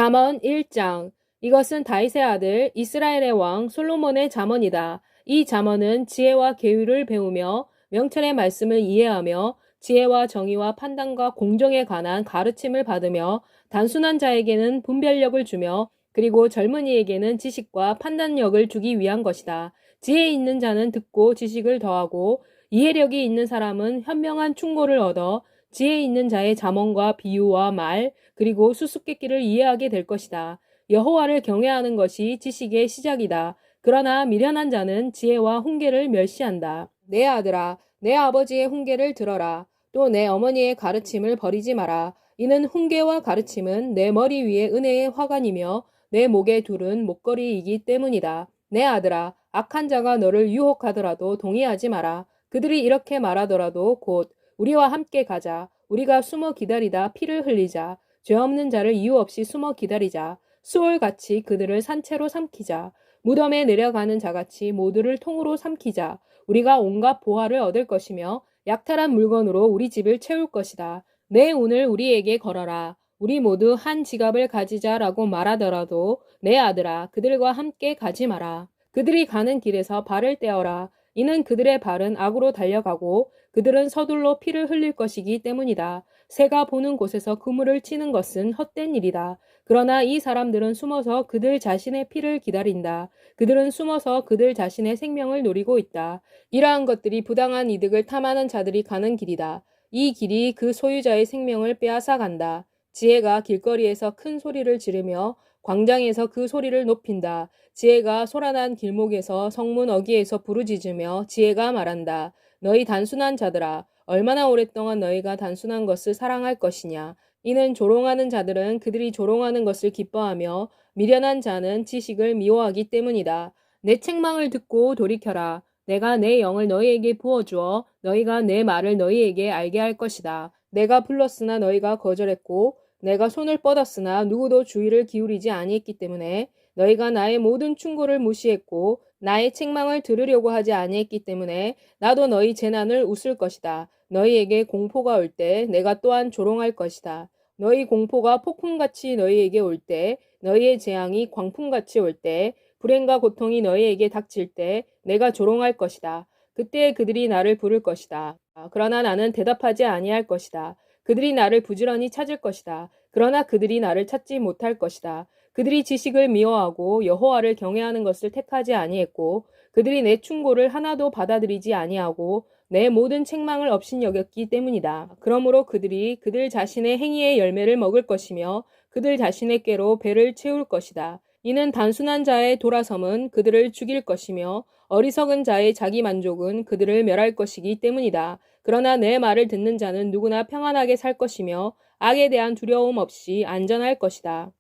잠언 1장. 이것은 다윗의 아들 이스라엘의 왕 솔로몬의 잠언이다. 이 잠언은 지혜와 계율을 배우며 명철의 말씀을 이해하며 지혜와 정의와 판단과 공정에 관한 가르침을 받으며 단순한 자에게는 분별력을 주며 그리고 젊은이에게는 지식과 판단력을 주기 위한 것이다. 지혜 있는 자는 듣고 지식을 더하고 이해력이 있는 사람은 현명한 충고를 얻어 지혜 있는 자의 잠언과 비유와 말 그리고 수수께끼를 이해하게 될 것이다. 여호와를 경외하는 것이 지식의 시작이다. 그러나 미련한 자는 지혜와 훈계를 멸시한다. 내 아들아, 내 아버지의 훈계를 들어라. 또 내 어머니의 가르침을 버리지 마라. 이는 훈계와 가르침은 내 머리 위에 은혜의 화관이며 내 목에 둘은 목걸이이기 때문이다. 내 아들아, 악한 자가 너를 유혹하더라도 동의하지 마라. 그들이 이렇게 말하더라도 곧 우리와 함께 가자. 우리가 숨어 기다리다 피를 흘리자. 죄 없는 자를 이유 없이 숨어 기다리자. 수월같이 그들을 산채로 삼키자. 무덤에 내려가는 자같이 모두를 통으로 삼키자. 우리가 온갖 보화를 얻을 것이며 약탈한 물건으로 우리 집을 채울 것이다. 내 운을 우리에게 걸어라. 우리 모두 한 지갑을 가지자라고 말하더라도 내 아들아 그들과 함께 가지 마라. 그들이 가는 길에서 발을 떼어라. 이는 그들의 발은 악으로 달려가고 그들은 서둘러 피를 흘릴 것이기 때문이다. 새가 보는 곳에서 그물을 치는 것은 헛된 일이다. 그러나 이 사람들은 숨어서 그들 자신의 피를 기다린다. 그들은 숨어서 그들 자신의 생명을 노리고 있다. 이러한 것들이 부당한 이득을 탐하는 자들이 가는 길이다. 이 길이 그 소유자의 생명을 빼앗아 간다. 지혜가 길거리에서 큰 소리를 지르며 광장에서 그 소리를 높인다. 지혜가 소란한 길목에서 성문 어귀에서 부르짖으며 지혜가 말한다. 너희 단순한 자들아, 얼마나 오랫동안 너희가 단순한 것을 사랑할 것이냐. 이는 조롱하는 자들은 그들이 조롱하는 것을 기뻐하며 미련한 자는 지식을 미워하기 때문이다. 내 책망을 듣고 돌이켜라. 내가 내 영을 너희에게 부어주어 너희가 내 말을 너희에게 알게 할 것이다. 내가 불렀으나 너희가 거절했고 내가 손을 뻗었으나 누구도 주의를 기울이지 아니했기 때문에 너희가 나의 모든 충고를 무시했고 나의 책망을 들으려고 하지 아니했기 때문에 나도 너희 재난을 웃을 것이다. 너희에게 공포가 올 때 내가 또한 조롱할 것이다. 너희 공포가 폭풍같이 너희에게 올 때, 너희의 재앙이 광풍같이 올 때, 불행과 고통이 너희에게 닥칠 때 내가 조롱할 것이다. 그때 그들이 나를 부를 것이다. 그러나 나는 대답하지 아니할 것이다. 그들이 나를 부지런히 찾을 것이다. 그러나 그들이 나를 찾지 못할 것이다. 그들이 지식을 미워하고 여호와를 경외하는 것을 택하지 아니했고 그들이 내 충고를 하나도 받아들이지 아니하고 내 모든 책망을 업신여겼기 때문이다. 그러므로 그들이 그들 자신의 행위의 열매를 먹을 것이며 그들 자신의 꾀로 배를 채울 것이다. 이는 단순한 자의 돌아섬은 그들을 죽일 것이며 어리석은 자의 자기 만족은 그들을 멸할 것이기 때문이다. 그러나 내 말을 듣는 자는 누구나 평안하게 살 것이며 악에 대한 두려움 없이 안전할 것이다.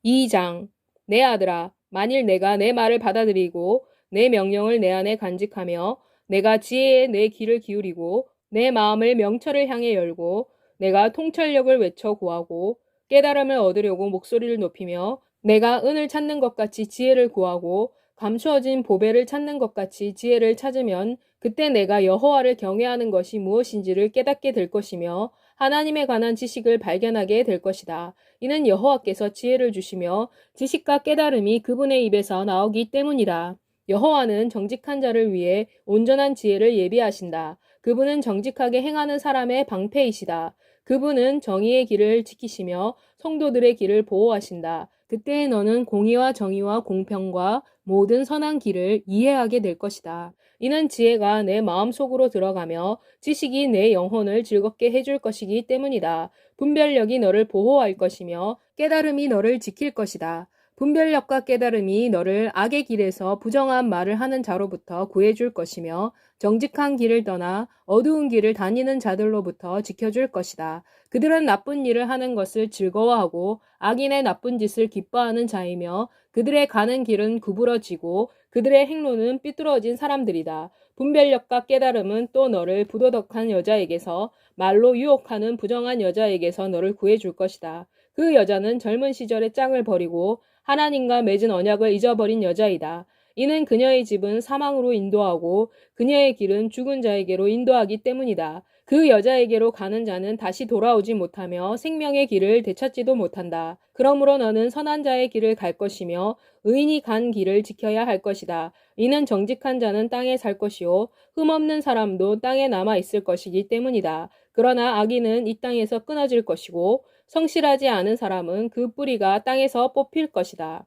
2장. 내 아들아, 만일 내가 내 말을 받아들이고 내 명령을 내 안에 간직하며 내가 지혜에 내 귀를 기울이고 내 마음을 명철을 향해 열고 내가 통찰력을 외쳐 구하고 깨달음을 얻으려고 목소리를 높이며 내가 은을 찾는 것 같이 지혜를 구하고 감추어진 보배를 찾는 것 같이 지혜를 찾으면 그때 내가 여호와를 경외하는 것이 무엇인지를 깨닫게 될 것이며 하나님에 관한 지식을 발견하게 될 것이다. 이는 여호와께서 지혜를 주시며 지식과 깨달음이 그분의 입에서 나오기 때문이다. 여호와는 정직한 자를 위해 온전한 지혜를 예비하신다. 그분은 정직하게 행하는 사람의 방패이시다. 그분은 정의의 길을 지키시며 성도들의 길을 보호하신다. 그때 너는 공의와 정의와 공평과 모든 선한 길을 이해하게 될 것이다. 이는 지혜가 내 마음속으로 들어가며 지식이 내 영혼을 즐겁게 해줄 것이기 때문이다. 분별력이 너를 보호할 것이며 깨달음이 너를 지킬 것이다. 분별력과 깨달음이 너를 악의 길에서 부정한 말을 하는 자로부터 구해줄 것이며 정직한 길을 떠나 어두운 길을 다니는 자들로부터 지켜줄 것이다. 그들은 나쁜 일을 하는 것을 즐거워하고 악인의 나쁜 짓을 기뻐하는 자이며 그들의 가는 길은 구부러지고 그들의 행로는 삐뚤어진 사람들이다. 분별력과 깨달음은 또 너를 부도덕한 여자에게서 말로 유혹하는 부정한 여자에게서 너를 구해줄 것이다. 그 여자는 젊은 시절의 짝을 버리고 하나님과 맺은 언약을 잊어버린 여자이다. 이는 그녀의 집은 사망으로 인도하고 그녀의 길은 죽은 자에게로 인도하기 때문이다. 그 여자에게로 가는 자는 다시 돌아오지 못하며 생명의 길을 되찾지도 못한다. 그러므로 너는 선한 자의 길을 갈 것이며 의인이 간 길을 지켜야 할 것이다. 이는 정직한 자는 땅에 살 것이요 흠없는 사람도 땅에 남아 있을 것이기 때문이다. 그러나 악인은 이 땅에서 끊어질 것이고 성실하지 않은 사람은 그 뿌리가 땅에서 뽑힐 것이다.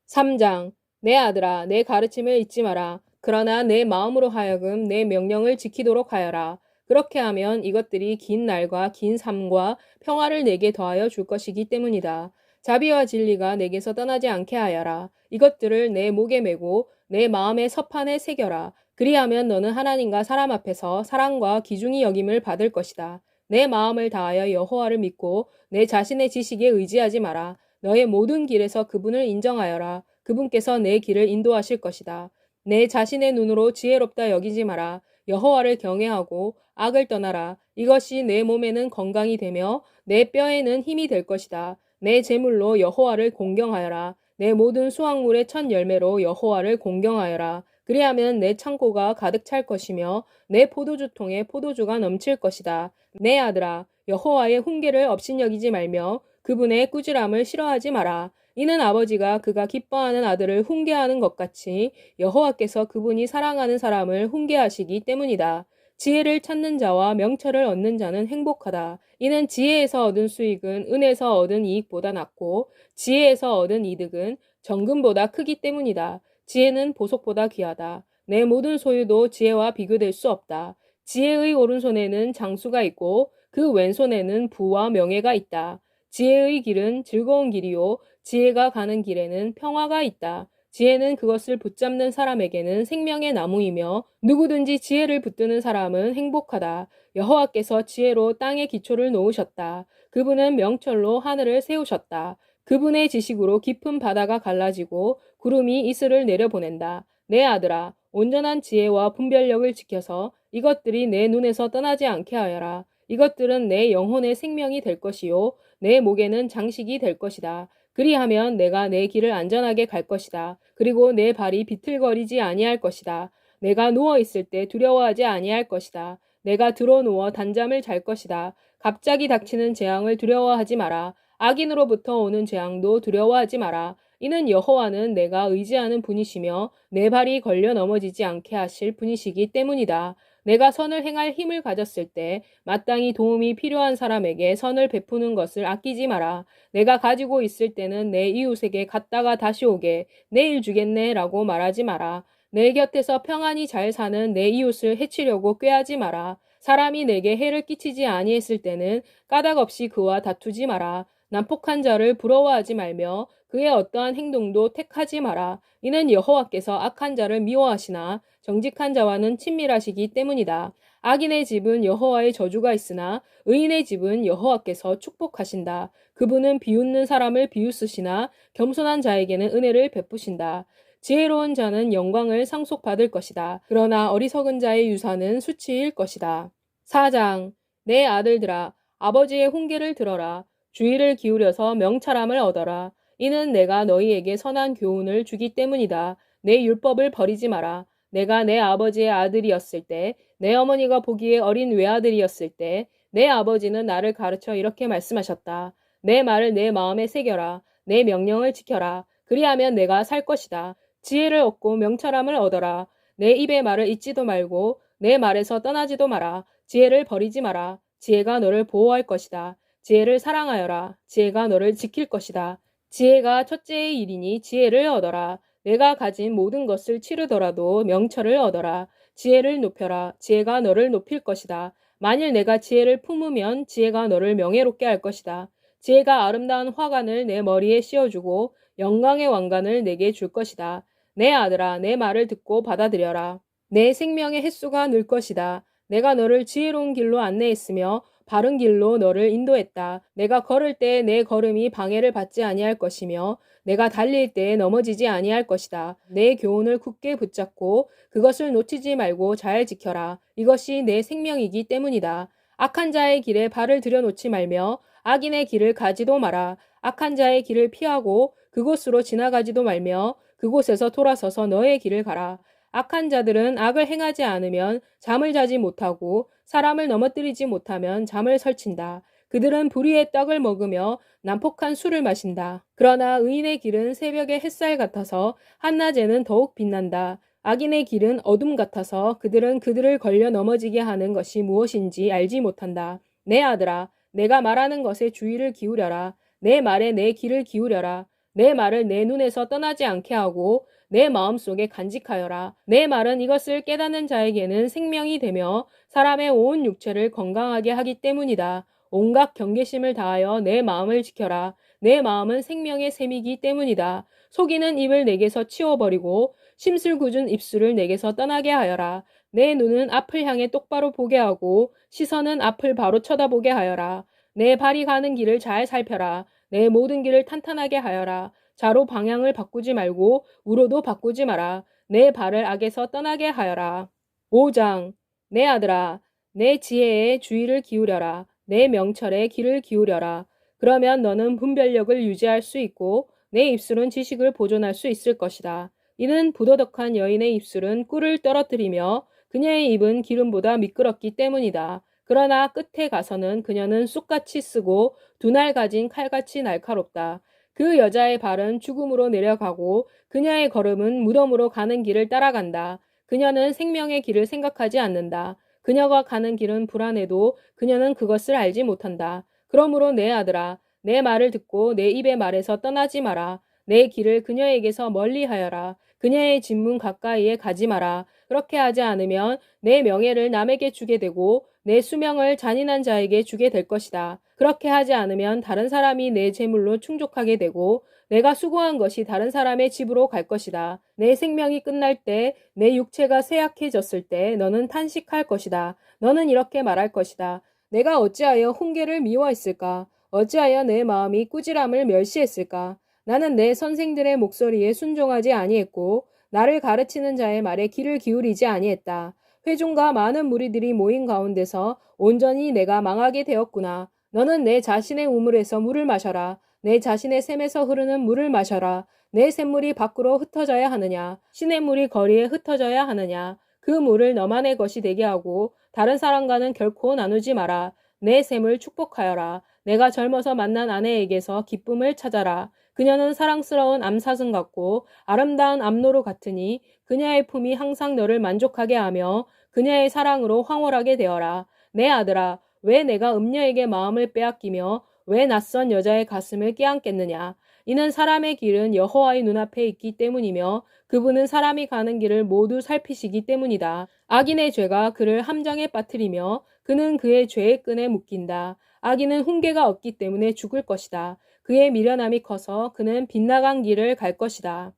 3장. 내 아들아, 내 가르침을 잊지 마라. 그러나 내 마음으로 하여금 내 명령을 지키도록 하여라. 그렇게 하면 이것들이 긴 날과 긴 삶과 평화를 내게 더하여 줄 것이기 때문이다. 자비와 진리가 내게서 떠나지 않게 하여라. 이것들을 내 목에 메고 내 마음의 서판에 새겨라. 그리하면 너는 하나님과 사람 앞에서 사랑과 기중히 여김을 받을 것이다. 내 마음을 다하여 여호와를 믿고 내 자신의 지식에 의지하지 마라. 너의 모든 길에서 그분을 인정하여라. 그분께서 내 길을 인도하실 것이다. 내 자신의 눈으로 지혜롭다 여기지 마라. 여호와를 경외하고 악을 떠나라. 이것이 내 몸에는 건강이 되며 내 뼈에는 힘이 될 것이다. 내 제물로 여호와를 공경하여라. 내 모든 수확물의 첫 열매로 여호와를 공경하여라. 그리하면 내 창고가 가득 찰 것이며 내 포도주통에 포도주가 넘칠 것이다. 내 아들아, 여호와의 훈계를 업신여기지 말며 그분의 꾸지람을 싫어하지 마라. 이는 아버지가 그가 기뻐하는 아들을 훈계하는 것 같이 여호와께서 그분이 사랑하는 사람을 훈계하시기 때문이다. 지혜를 찾는 자와 명철을 얻는 자는 행복하다. 이는 지혜에서 얻은 수익은 은에서 얻은 이익보다 낫고 지혜에서 얻은 이득은 정금보다 크기 때문이다. 지혜는 보석보다 귀하다. 내 모든 소유도 지혜와 비교될 수 없다. 지혜의 오른손에는 장수가 있고 그 왼손에는 부와 명예가 있다. 지혜의 길은 즐거운 길이요 지혜가 가는 길에는 평화가 있다. 지혜는 그것을 붙잡는 사람에게는 생명의 나무이며 누구든지 지혜를 붙드는 사람은 행복하다. 여호와께서 지혜로 땅의 기초를 놓으셨다. 그분은 명철로 하늘을 세우셨다. 그분의 지식으로 깊은 바다가 갈라지고 구름이 이슬을 내려보낸다. 내 아들아, 온전한 지혜와 분별력을 지켜서 이것들이 내 눈에서 떠나지 않게 하여라. 이것들은 내 영혼의 생명이 될 것이요 내 목에는 장식이 될 것이다. 그리하면 내가 내 길을 안전하게 갈 것이다. 그리고 내 발이 비틀거리지 아니할 것이다. 내가 누워 있을 때 두려워하지 아니할 것이다. 내가 들어 누워 단잠을 잘 것이다. 갑자기 닥치는 재앙을 두려워하지 마라. 악인으로부터 오는 재앙도 두려워하지 마라. 이는 여호와는 내가 의지하는 분이시며 내 발이 걸려 넘어지지 않게 하실 분이시기 때문이다. 내가 선을 행할 힘을 가졌을 때 마땅히 도움이 필요한 사람에게 선을 베푸는 것을 아끼지 마라. 내가 가지고 있을 때는 내 이웃에게 갔다가 다시 오게 내일 주겠네 라고 말하지 마라. 내 곁에서 평안히 잘 사는 내 이웃을 해치려고 꾀하지 마라. 사람이 내게 해를 끼치지 아니했을 때는 까닭 없이 그와 다투지 마라. 난폭한 자를 부러워하지 말며 그의 어떠한 행동도 택하지 마라. 이는 여호와께서 악한 자를 미워하시나 정직한 자와는 친밀하시기 때문이다. 악인의 집은 여호와의 저주가 있으나 의인의 집은 여호와께서 축복하신다. 그분은 비웃는 사람을 비웃으시나 겸손한 자에게는 은혜를 베푸신다. 지혜로운 자는 영광을 상속받을 것이다. 그러나 어리석은 자의 유산은 수치일 것이다. 4장. 내 아들들아, 아버지의 훈계를 들어라. 주의를 기울여서 명철함을 얻어라. 이는 내가 너희에게 선한 교훈을 주기 때문이다. 내 율법을 버리지 마라. 내가 내 아버지의 아들이었을 때, 내 어머니가 보기에 어린 외아들이었을 때, 내 아버지는 나를 가르쳐 이렇게 말씀하셨다. 내 말을 내 마음에 새겨라. 내 명령을 지켜라. 그리하면 내가 살 것이다. 지혜를 얻고 명철함을 얻어라. 내 입의 말을 잊지도 말고 내 말에서 떠나지도 마라. 지혜를 버리지 마라. 지혜가 너를 보호할 것이다. 지혜를 사랑하여라. 지혜가 너를 지킬 것이다. 지혜가 첫째의 일이니 지혜를 얻어라. 내가 가진 모든 것을 치르더라도 명철을 얻어라. 지혜를 높여라. 지혜가 너를 높일 것이다. 만일 내가 지혜를 품으면 지혜가 너를 명예롭게 할 것이다. 지혜가 아름다운 화관을 내 머리에 씌워주고 영광의 왕관을 내게 줄 것이다. 내 아들아, 내 말을 듣고 받아들여라. 내 생명의 횟수가 늘 것이다. 내가 너를 지혜로운 길로 안내했으며 바른 길로 너를 인도했다. 내가 걸을 때 내 걸음이 방해를 받지 아니할 것이며 내가 달릴 때 넘어지지 아니할 것이다. 내 교훈을 굳게 붙잡고 그것을 놓치지 말고 잘 지켜라. 이것이 내 생명이기 때문이다. 악한 자의 길에 발을 들여놓지 말며 악인의 길을 가지도 마라. 악한 자의 길을 피하고 그곳으로 지나가지도 말며 그곳에서 돌아서서 너의 길을 가라. 악한 자들은 악을 행하지 않으면 잠을 자지 못하고 사람을 넘어뜨리지 못하면 잠을 설친다. 그들은 불의의 떡을 먹으며 난폭한 술을 마신다. 그러나 의인의 길은 새벽의 햇살 같아서 한낮에는 더욱 빛난다. 악인의 길은 어둠 같아서 그들은 그들을 걸려 넘어지게 하는 것이 무엇인지 알지 못한다. 내 아들아, 내가 말하는 것에 주의를 기울여라. 내 말에 내 귀를 기울여라. 내 말을 내 눈에서 떠나지 않게 하고 내 마음속에 간직하여라. 내 말은 이것을 깨닫는 자에게는 생명이 되며 사람의 온 육체를 건강하게 하기 때문이다. 온갖 경계심을 다하여 내 마음을 지켜라. 내 마음은 생명의 샘이기 때문이다. 속이는 입을 내게서 치워버리고 심술 굳은 입술을 내게서 떠나게 하여라. 내 눈은 앞을 향해 똑바로 보게 하고 시선은 앞을 바로 쳐다보게 하여라. 내 발이 가는 길을 잘 살펴라. 내 모든 길을 탄탄하게 하여라. 좌로 방향을 바꾸지 말고 우로도 바꾸지 마라. 내 발을 악에서 떠나게 하여라. 5장. 내 아들아, 내 지혜에 주의를 기울여라. 내 명철에 귀를 기울여라. 그러면 너는 분별력을 유지할 수 있고 내 입술은 지식을 보존할 수 있을 것이다. 이는 부도덕한 여인의 입술은 꿀을 떨어뜨리며 그녀의 입은 기름보다 미끄럽기 때문이다. 그러나 끝에 가서는 그녀는 쑥같이 쓰고 두 날 가진 칼같이 날카롭다. 그 여자의 발은 죽음으로 내려가고 그녀의 걸음은 무덤으로 가는 길을 따라간다. 그녀는 생명의 길을 생각하지 않는다. 그녀가 가는 길은 불안해도 그녀는 그것을 알지 못한다. 그러므로 내 아들아, 내 말을 듣고 내 입의 말에서 떠나지 마라. 내 길을 그녀에게서 멀리하여라. 그녀의 진문 가까이에 가지 마라. 그렇게 하지 않으면 내 명예를 남에게 주게 되고 내 수명을 잔인한 자에게 주게 될 것이다. 그렇게 하지 않으면 다른 사람이 내 재물로 충족하게 되고 내가 수고한 것이 다른 사람의 집으로 갈 것이다. 내 생명이 끝날 때, 내 육체가 쇠약해졌을 때 너는 탄식할 것이다. 너는 이렇게 말할 것이다. 내가 어찌하여 훈계를 미워했을까? 어찌하여 내 마음이 꾸지람을 멸시했을까? 나는 내 선생들의 목소리에 순종하지 아니했고 나를 가르치는 자의 말에 귀를 기울이지 아니했다. 회중과 많은 무리들이 모인 가운데서 온전히 내가 망하게 되었구나. 너는 내 자신의 우물에서 물을 마셔라. 내 자신의 샘에서 흐르는 물을 마셔라. 내 샘물이 밖으로 흩어져야 하느냐? 시냇물이 거리에 흩어져야 하느냐? 그 물을 너만의 것이 되게 하고 다른 사람과는 결코 나누지 마라. 내 샘을 축복하여라. 내가 젊어서 만난 아내에게서 기쁨을 찾아라. 그녀는 사랑스러운 암사슴 같고 아름다운 암노루 같으니 그녀의 품이 항상 너를 만족하게 하며 그녀의 사랑으로 황홀하게 되어라. 내 아들아, 왜 내가 음녀에게 마음을 빼앗기며 왜 낯선 여자의 가슴을 깨안겠느냐. 이는 사람의 길은 여호와의 눈앞에 있기 때문이며 그분은 사람이 가는 길을 모두 살피시기 때문이다. 악인의 죄가 그를 함정에 빠뜨리며 그는 그의 죄의 끈에 묶인다. 악인은 훈계가 없기 때문에 죽을 것이다. 그의 미련함이 커서 그는 빗나간 길을 갈 것이다.